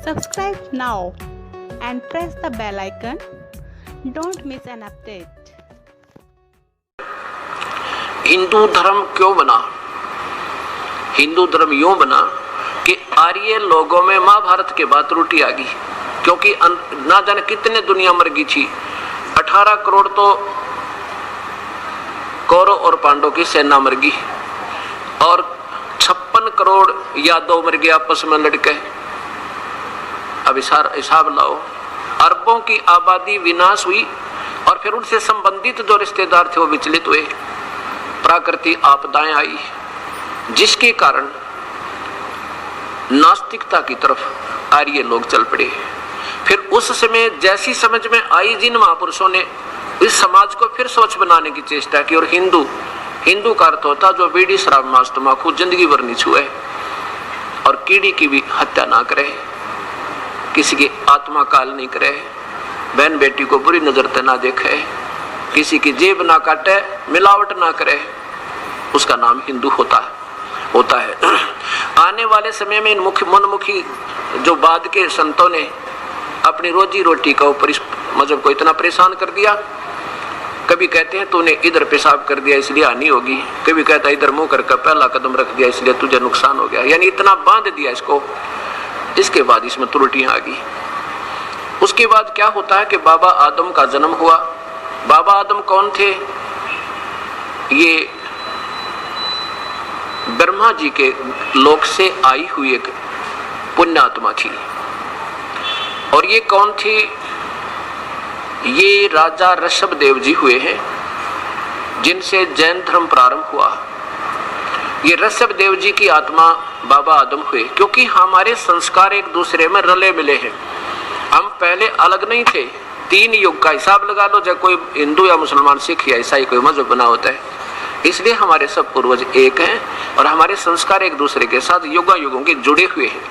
Subscribe now and press the bell icon. Don't miss an update. Hindu धर्म क्यों बना? हिंदू धर्म यूं बना कि आर्य लोगों में महाभारत के बाद त्रुटि आ गई, क्योंकि ना जाने कितने दुनिया मर गई थी। 18 करोड़ तो कौरव और पांडव की सेना मर गई और 56 करोड़ यादव मर गए आपस में लड़के। अब हिसाब लाओ, अरबों की आबादी विनाश हुई और फिर उनसे संबंधित जो रिश्तेदार थे वो विचलित हुए। प्राकृतिक आपदाएं आई जिसके कारण नास्तिकता की तरफ आर्य लोग चल पड़े। फिर उस समय जैसी समझ में आई, जिन महापुरुषों ने इस समाज को फिर स्वच्छ बनाने की चेष्टा की। और हिंदू का अर्थ होता जो बीड़ी शराब मांस तंबाकू जिंदगी भर नहीं छुए और कीड़ी की भी हत्या ना करे, किसी की आत्मा काल नहीं करे, बहन बेटी को बुरी नजर से ना देखे, किसी की जेब ना काटे, मिलावट ना करे, उसका नाम हिंदू होता है। आने वाले समय में इन मनमुखी जो बाद के संतों ने अपनी रोजी रोटी का ऊपर इस मजहब को इतना परेशान कर दिया। कभी कहते हैं तूने इधर पेशाब कर दिया इसलिए हानि होगी, कभी कहता है इधर मुंह करके पहला कदम रख दिया इसलिए तुझे नुकसान हो गया, यानी इतना बांध दिया इसको। इसके बाद इसमें त्रुटियां आ गई। उसके बाद क्या होता है कि बाबा आदम का जन्म हुआ। बाबा आदम कौन थे? ये ब्रह्मा जी के लोक से आई हुई एक पुण्यात्मा थी। और ये कौन थी? ये राजा ऋषभदेव जी हुए हैं जिनसे जैन धर्म प्रारंभ हुआ। ये ऋषभदेव जी की आत्मा बाबा आदम हुए, क्योंकि हमारे संस्कार एक दूसरे में रले मिले हैं। हम पहले अलग नहीं थे। 3 युग का हिसाब लगा लो, चाहे कोई हिंदू या मुसलमान, सिख या ईसाई कोई मजहब बना होता है, इसलिए हमारे सब पूर्वज एक हैं और हमारे संस्कार एक दूसरे के साथ युगों के जुड़े हुए हैं।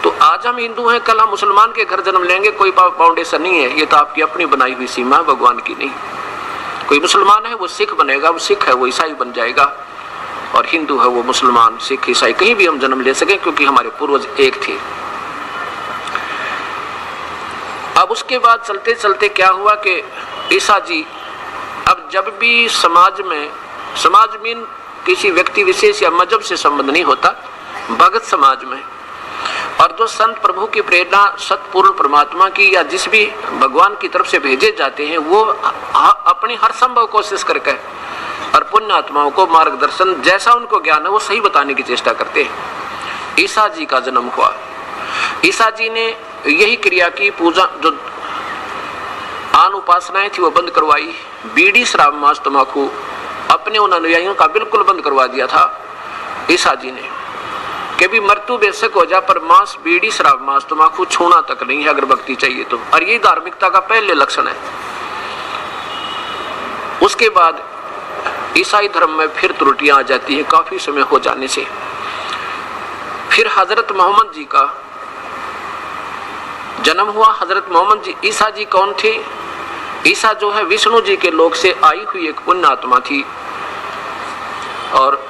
तो आज हम हिंदू हैं, कल हम मुसलमान के घर जन्म लेंगे, कोई फाउंडेशन नहीं है। ये तो आपकी अपनी बनाई हुई सीमा है, भगवान की नहीं। कोई मुसलमान है वो सिख बनेगा, वो सिख है वो ईसाई बन जाएगा, और हिंदू है वो मुसलमान सिख ईसाई कहीं भी हम जन्म ले सकें, क्योंकि हमारे पूर्वज एक थे। अब उसके बाद चलते चलते क्या हुआ कि ईसा जी, अब जब भी समाज में किसी व्यक्ति विशेष या मजहब से संबंध नहीं होता, भगत समाज में, और जो संत प्रभु की प्रेरणा सतपूर्ण परमात्मा की या जिस भी भगवान की तरफ से भेजे जाते हैं, वो अपनी हर संभव कोशिश करके और पुण्य आत्माओं को मार्गदर्शन जैसा उनको ज्ञान है वो सही बताने की चेष्टा करते हैं। ईसा जी का जन्म हुआ। ईसा जी ने यही क्रिया की, पूजा जो आन उपासनाएं थी वो बंद करवाई। बीड़ी शराब मांस तंबाकू अपने उन अनुयायियों का बिल्कुल बंद करवा दिया था ईसा जी ने। कभी मृत्यु बेशक हो जाए पर मांस, बीड़ी शराब मांस तंबाकू छूना तक नहीं है अगर भक्ति चाहिए तो। और ये धार्मिकता का पहले लक्षण है। उसके बाद ईसाई धर्म में फिर त्रुटियां आ जाती है काफी समय हो जाने से। फिर हजरत मोहम्मद जी का जन्म हुआ। हजरत मोहम्मद जी, ईसा जी कौन थे? ईसा जो है विष्णु जी के लोक से आई हुई एक पुण्य आत्मा थी। और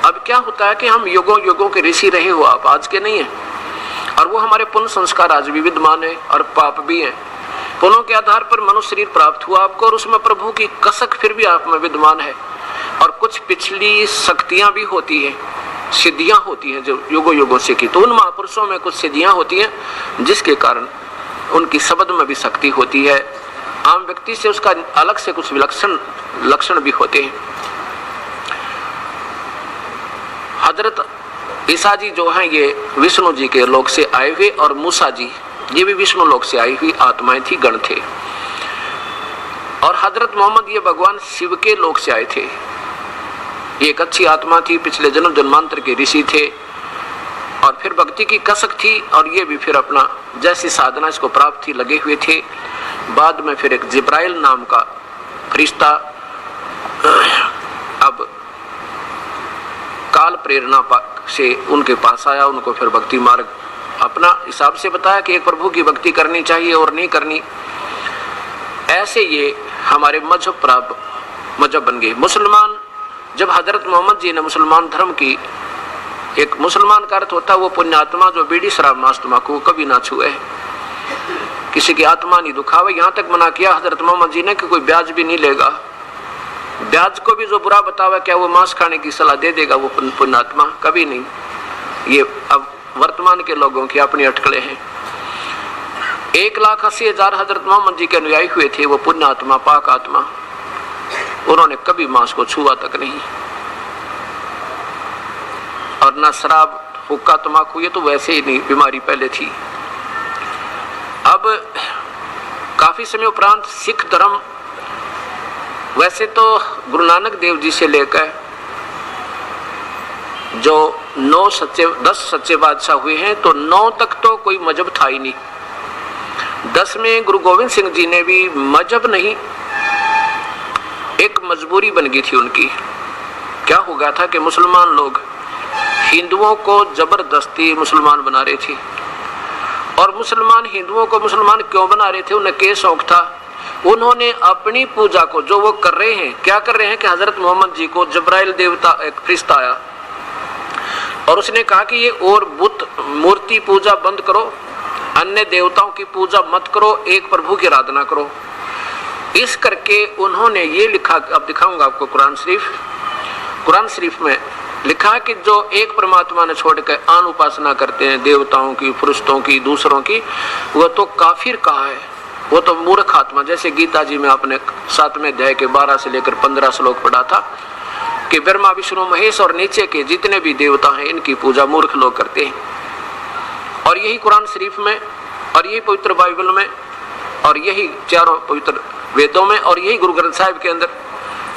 अब क्या होता है कि हम युगों के ऋषि रहे हो आप, आज के नहीं है, और वो हमारे पुण्य संस्कार आज भी विद्यमान है और पाप भी है। पुण्यों के आधार पर मनुष्य शरीर प्राप्त हुआ आपको, और उसमें प्रभु की कसक फिर भी आप में विद्यमान है। और कुछ पिछली शक्तियां भी होती है, सिद्धियां होती हैं जो युगों से की। तो उन महापुरुषों में कुछ सिद्धियां होती हैं जिसके कारण उनकी शब्द में भी शक्ति होती है। आम व्यक्ति से उसका अलग से कुछ विलक्षण लक्षण भी होते हैं। हजरत ईसा जी जो हैं ये विष्णु जी के लोक से आए हुए, और मूसा जी ये भी विष्णु लोक से आई हुई आत्माएं थी, गण थे। और हजरत मोहम्मद ये भगवान शिव के लोक से आए थे। एक अच्छी आत्मा थी, पिछले जन्म जन्मांतर के ऋषि थे, और फिर भक्ति की कसक थी, और ये भी फिर अपना जैसी साधना इसको प्राप्त थी लगे हुए थे। बाद में फिर एक जिब्राइल नाम का फरिश्ता अब काल प्रेरणा से उनके पास आया, उनको फिर भक्ति मार्ग अपना हिसाब से बताया कि एक प्रभु की भक्ति करनी चाहिए और नहीं करनी। ऐसे ये हमारे मजहब बन गए। मुसलमान, जब हजरत मोहम्मद जी ने मुसलमान धर्म की एक मुसलमान का अर्थ होता है वो पुण्यात्मा जो बीड़ी शराब मांस तंबाकू कभी ना छुए, किसी की आत्मा नहीं दुखावे। यहाँ तक मना किया हजरत मोहम्मद जी ने कि कोई ब्याज भी नहीं लेगा, ब्याज को भी जो बुरा बतावे क्या वो मांस खाने की सलाह दे देगा वो पुण्यात्मा? कभी नहीं। ये अब वर्तमान के लोगों की अपनी अटकलें हैं। 1,80,000 हजरत मोहम्मद जी के अनुयायी हुए थे, वो पुण्यात्मा पाक आत्मा, उन्होंने कभी मांस को छुआ तक नहीं। और ना शराब हुक्का तंबाकू, ये तो वैसे ही नहीं, बीमारी पहले थी। अब काफी समय उपरांत सिख धर्म, वैसे तो गुरु नानक देव जी से लेकर जो 10 सच्चे बादशाह हुए हैं तो 9 तक तो कोई मजहब था ही नहीं। 10 में गुरु गोविंद सिंह जी ने भी मजहब नहीं, एक मजबूरी बन गई थी उनकी। क्या हो गया था कि मुसलमान लोग हिंदुओं को जबरदस्ती मुसलमान बना रहे थे। और मुसलमान हिंदुओं को मुसलमान क्यों बना रहे थे? उन्हें क्या शौक था? उन्होंने अपनी पूजा को, जो वो कर रहे हैं, क्या कर रहे हैं कि हजरत मोहम्मद जी को जब्राइल देवता एक फरिश्ता आया और उसने कहा कि ये और बुत मूर्ति पूजा बंद करो, अन्य देवताओं की पूजा मत करो, एक प्रभु की आराधना करो। इस करके उन्होंने ये लिखा, अब दिखाऊंगा आपको कुरान शरीफ में लिखा कि जो एक परमात्मा ने छोड़कर आन उपासना करते हैं देवताओं की, फरिश्तों की, दूसरों की, वह तो काफिर कहा है, वो तो मूर्ख आत्मा। जैसे गीता जी में आपने 7वें अध्याय के 12 से लेकर 15 श्लोक पढ़ा था कि ब्रह्मा विष्णु महेश और नीचे के जितने भी देवता हैं इनकी पूजा मूर्ख लोग करते हैं। और यही कुरान शरीफ में, और यही पवित्र बाइबल में, और यही चारों पवित्र वेदों में, और यही गुरु ग्रंथ साहिब के अंदर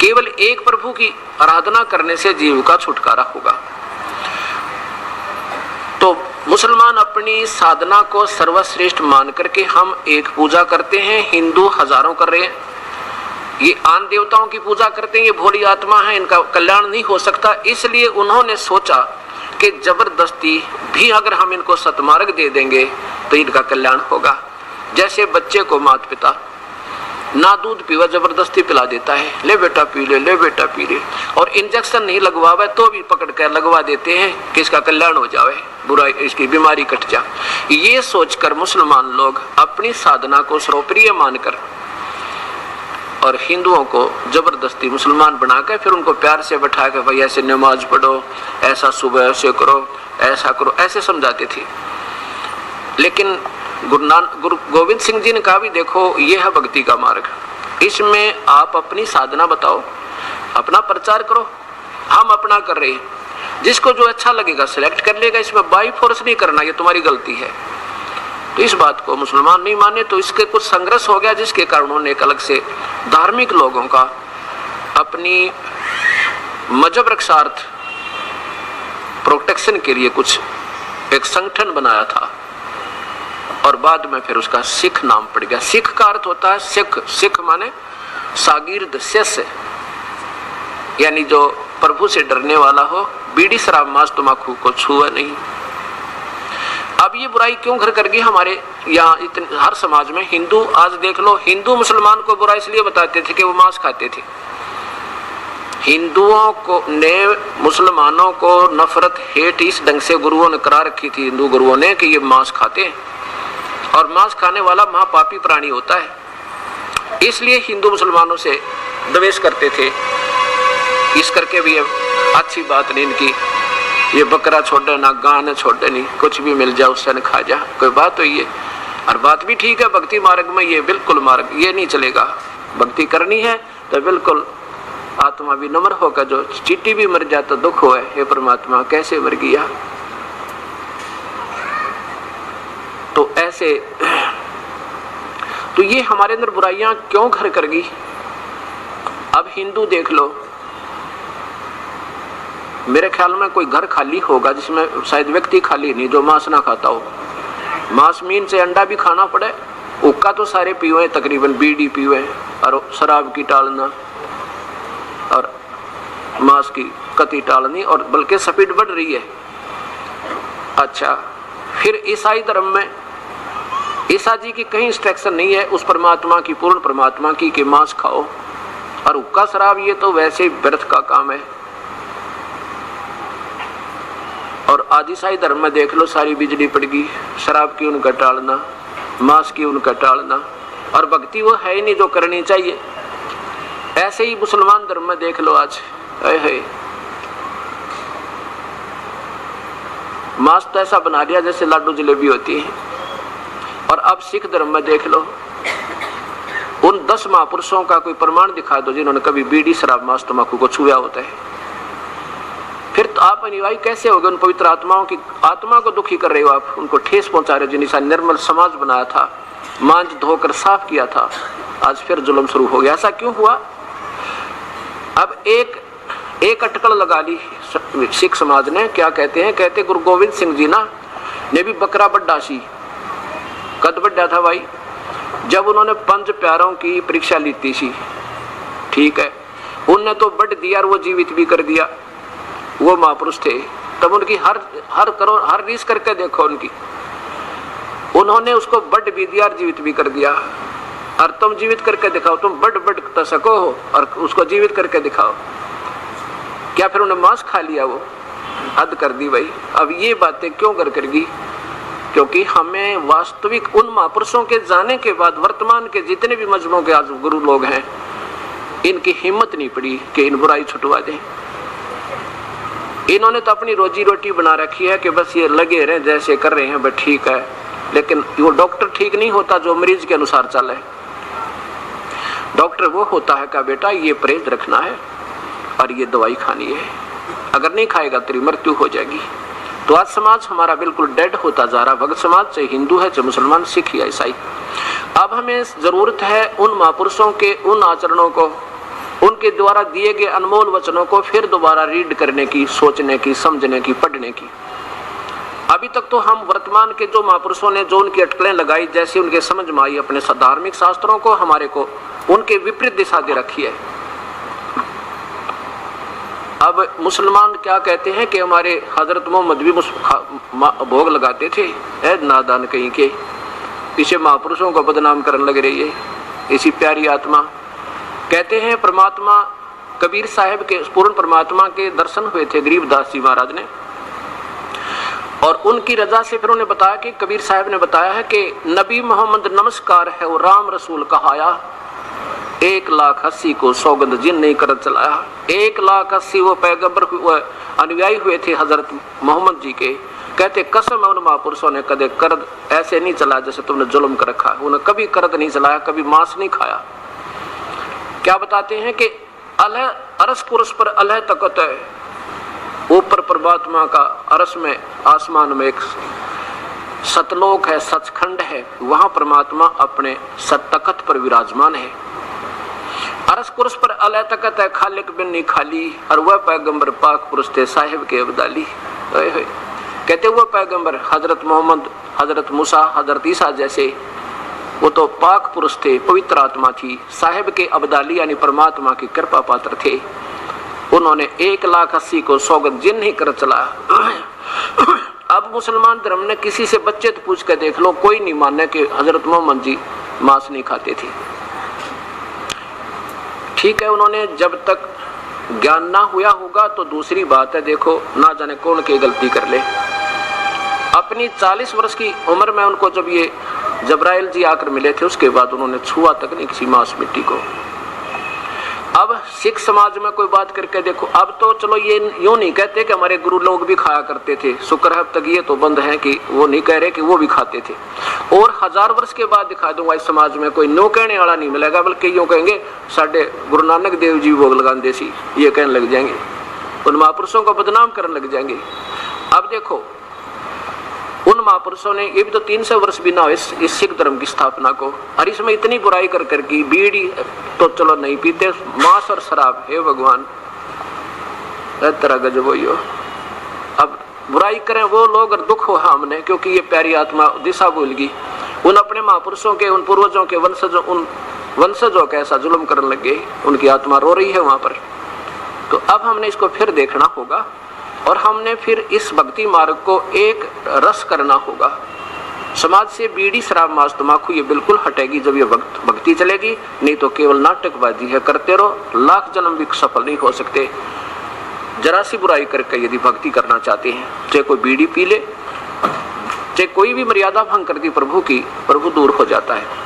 केवल एक प्रभु की आराधना करने से जीव का छुटकारा होगा। तो मुसलमान अपनी साधना को सर्वश्रेष्ठ मान करके हम एक पूजा करते हैं, हिंदू हजारों कर रहे हैं। ये आन देवताओं की पूजा करते हैं, ये भोली आत्मा है, इनका कल्याण नहीं हो सकता। इसलिए उन्होंने सोचा कि जबरदस्ती भी अगर हम इनको सतमार्ग दे देंगे तो इनका कल्याण होगा। जैसे बच्चे को माता पिता ना दूध पीवा जबरदस्ती पिला देता है, ले बेटा पी ले, ले बेटा पी ले, और इंजेक्शन नहीं लगवावे तो भी पकड़ कर लगवा देते हैं कि इसका कल्याण हो जाए, बुराई इसकी बीमारी कट जाए। ये सोचकर मुसलमान लोग अपनी साधना को सर्वप्रिय मानकर और हिंदुओं को जबरदस्ती मुसलमान बनाकर फिर उनको प्यार से बैठा कर भाई ऐसे नमाज पढ़ो, ऐसा सुबह ऐसे करो, ऐसा करो, ऐसे समझाते थे। लेकिन गुरु गोविंद सिंह जी ने कहा भी देखो ये है भक्ति का मार्ग, इसमें आप अपनी साधना बताओ, अपना प्रचार करो, हम अपना कर रहे हैं, जिसको जो अच्छा लगेगा सिलेक्ट कर लेगा, इसमें बाई फोर्स नहीं करना, ये तुम्हारी गलती है। तो इस बात को मुसलमान नहीं माने तो इसके कुछ संघर्ष हो गया, जिसके कारण उन्होंने एक अलग से धार्मिक लोगों का अपनी मजहब रक्षार्थ प्रोटेक्शन के लिए कुछ एक संगठन बनाया था। और बाद में फिर उसका सिख नाम पड़ गया। सिख का अर्थ होता है सिख, सिख माने शागिर्द, शिष्य, यानी जो प्रभु से डरने वाला हो, बीड़ी शराब मांस तंबाकू को छुआ नहीं। अब ये बुराई क्यों घर कर गई हमारे यहाँ इतने हर समाज में? हिंदू आज देख लो, हिंदू मुसलमान को बुरा इसलिए बताते थे कि वो मांस खाते थे। हिंदुओं को ने मुसलमानों को नफरत हेट इस ढंग से गुरुओं ने करा रखी थी, हिंदू गुरुओं ने, कि ये मांस खाते हैं और मांस खाने वाला महापापी प्राणी होता है। इसलिए हिंदू मुसलमानों से द्वेष करते थे। इस करके भी अच्छी बात नहीं इनकी, ये बकरा छोड़े ना, गान छोड़े नहीं, कुछ भी मिल जाए उससे न खा जा, कोई बात तो ये। और बात भी ठीक है, भक्ति मार्ग में ये बिल्कुल मार्ग ये नहीं चलेगा। भक्ति करनी है तो बिल्कुल आत्मा भी नम्र होकर, जो चींटी भी मर जाता दुख हो, हे परमात्मा कैसे मर गया। तो ऐसे तो ये हमारे अंदर बुराइयां क्यों घर कर गई? अब हिंदू देख लो, मेरे ख्याल में कोई घर खाली होगा जिसमें शायद व्यक्ति खाली नहीं जो मांस ना खाता हो। मांस मीन से अंडा भी खाना पड़े, हुक्का तो सारे पीवे तकरीबन, बीड़ी पीवे, और शराब की टालना और मांस की कती टालनी, और बल्कि स्पीड बढ़ रही है। अच्छा, फिर ईसाई धर्म में ईसा जी की कहीं इंस्ट्रक्शन नहीं है उस परमात्मा की, पूर्ण परमात्मा की, कि मांस खाओ। और हुक्का शराब ये तो वैसे ही व्यर्थ का काम है। आज ईसाई धर्म में देख लो, सारी बिजली पड़ गई, शराब की उनका टालना, मांस की उनका टालना, और भक्ति वो है ही नहीं जो करनी चाहिए। ऐसे ही मुसलमान धर्म में देख लो, आज है मांस तो ऐसा बना दिया जैसे लाडू जलेबी होती है। और अब सिख धर्म में देख लो, उन 10 महापुरुषों का कोई प्रमाण दिखा दो जिन्होंने कभी बीड़ी, शराब, मांस, तंबाकू को छुआ होता है। फिर तो आप अनुयायी कैसे हो गए? उन पवित्र आत्माओं की आत्मा को दुखी कर रहे हो आप, उनको ठेस पहुंचा रहे हो। जिन्हें निर्मल समाज बनाया था, मांझ धोकर साफ किया था, आज फिर जुल्म शुरू हो गया। ऐसा क्यों हुआ? अब एक अटकल लगा ली सिख समाज ने। क्या कहते हैं? कहते गुरु गोविंद सिंह जी ने भी बकरा बड्डा सी, कद बड्डा था भाई, जब उन्होंने 5 प्यारों की परीक्षा ली थी। ठीक है, उनने तो बढ़ दिया और वो जीवित भी कर दिया, वो महापुरुष थे। तब उनकी हर रीस करके देखो उनकी, उन्होंने उसको बढ़ भी दिया और जीवित भी कर दिया। और तुम जीवित करके दिखाओ, तुम बढ़ तो सको हो और उसको जीवित करके दिखाओ। क्या फिर उन्हें मांस खा लिया? वो हद कर दी भाई। अब ये बातें क्यों करगी? क्योंकि हमें वास्तविक उन महापुरुषों के जाने के बाद वर्तमान के जितने भी मजहबों के आज गुरु लोग हैं, इनकी हिम्मत नहीं पड़ी कि इन बुराई छुटवा दें। इन्होंने तो अपनी रोजी रोटी बना रखी है कि बस ये लगे रहे जैसे कर रहे हैं, बस ठीक है। लेकिन वो डॉक्टर ठीक नहीं होता जो मरीज के अनुसार चले। डॉक्टर वो होता है कि बेटा ये परहेज रखना है और ये दवाई खानी है, अगर नहीं खाएगा तेरी मृत्यु हो जाएगी। तो आज समाज हमारा बिल्कुल डेड होता जा रहा। भगत समाज, चाहे हिंदू है, चाहे मुसलमान, सिख या ईसाई। अब हमें जरूरत है उन महापुरुषों के उन आचरणों को, उनके द्वारा दिए गए अनमोल वचनों को फिर दोबारा रीड करने की, सोचने की, समझने की, पढ़ने की। अभी तक तो हम वर्तमान के जो महापुरुषों ने जो उनकी अटकलें लगाई, जैसे उनके समझ में आई, अपने धार्मिक शास्त्रों को हमारे को उनके विपरीत दिशा दे रखी है। अब मुसलमान क्या कहते हैं कि हमारे हजरत मोहम्मद भी भोग लगाते थे। नादान कहीं के पीछे महापुरुषों को बदनाम करने लग रही है इसी प्यारी आत्मा। कहते हैं परमात्मा कबीर साहब के, पूर्ण परमात्मा के दर्शन हुए थे गरीबदास जी महाराज ने, और उनकी रजा से फिर उन्हें बताया कि कबीर साहब ने बताया है कि नबी मोहम्मद नमस्कार है वो राम रसूल कहाया, 1,80,000 को सौगंध जिन नहीं कर चलाया। 1,80,000 वो पैगंबर अनुयायी हुए थे हजरत मोहम्मद जी के। कहते कसम है उन महापुरुषों ने कदे कर्द ऐसे नहीं चलाया जैसे तुमने जुल्म कर रखा है। उन्होंने कभी कर्द नहीं चलाया, कभी मांस नहीं खाया। क्या बताते हैं कि अलह अरस पुरुष पर अलह तकत है, ऊपर परमात्मा का अरस में आसमान में एक सतलोक है, सचखंड है, वहां परमात्मा अपने सतकत पर विराजमान है। अरस पुरुष पर अलह तकत है, खालिक बिन नहीं खाली, और वह पैगंबर पाक पुरुष थे साहिब के अब्दाली। कहते हुए पैगंबर हजरत मोहम्मद, हजरत मूसा, हजरत ईसा जैसे वो तो पाक पुरुष थे, पवित्र आत्मा थी, साहिब के अब्दाली यानी परमात्मा की कृपा पात्र थे। उन्होंने 1,80,000 को सौगंध जिन नहीं कर चला। अब मुसलमान धर्म ने किसी से बच्चे तो पूछ कर देख लो, कोई नहीं मानने कि हजरत मोहम्मद जी मांस नहीं खाते थे। ठीक है, उन्होंने जब तक ज्ञान ना हुआ होगा तो दूसरी बात है। देखो ना जाने कौन की गलती कर ले। अपनी 40 वर्ष की उम्र में उनको जब ये जबराइल जी आकर मिले थे, उसके बाद उन्होंने छुआ तक नहीं किसी मांस मिट्टी को। अब सिख समाज में कोई बात करके देखो, अब तो चलो ये यूं नहीं कहते कि हमारे गुरु लोग भी खाया करते थे, शुक्र है अब तक ये तो बंद है कि वो नहीं कह रहे कि वो भी खाते थे। और 1000 वर्ष के बाद दिखा दूंगा इस समाज में कोई नो कहने वाला नहीं मिलेगा, बल्कि यूं कहेंगे साढ़े गुरु नानक देव जी भोग लगाते सी, ये कहने लग जाएंगे, उन महापुरुषों को बदनाम करने लग जाएंगे। अब देखो उन महापुरुषों ने, ये भी तो 300 वर्ष भी ना हो इस सिख धर्म की स्थापना को, और इसमें इतनी बुराई कर की, बीड़ी तो चलो नहीं पीते, मांस और शराब, हे भगवान तेरा गजब हो। अब बुराई करें वो लोग और दुख हो हमने, क्योंकि ये प्यारी आत्मा दिशा भूल गई। उन अपने महापुरुषों के, उन पूर्वजों के वंशजों, उन वंशजों के ऐसा जुल्म करने लगे, उनकी आत्मा रो रही है वहां पर। तो अब हमने इसको फिर देखना होगा और हमने फिर इस भक्ति मार्ग को एक रस करना होगा। समाज से बीड़ी, शराब, मांस, तंबाकू ये बिल्कुल हटेगी जब ये भक्ति चलेगी, नहीं तो केवल नाटकबाजी है, करते रहो, लाख जन्म भी सफल नहीं हो सकते। जरा सी बुराई करके यदि भक्ति करना चाहते हैं, चाहे कोई बीड़ी पी ले, चाहे कोई भी मर्यादा भंग कर दी प्रभु की, प्रभु दूर हो जाता है।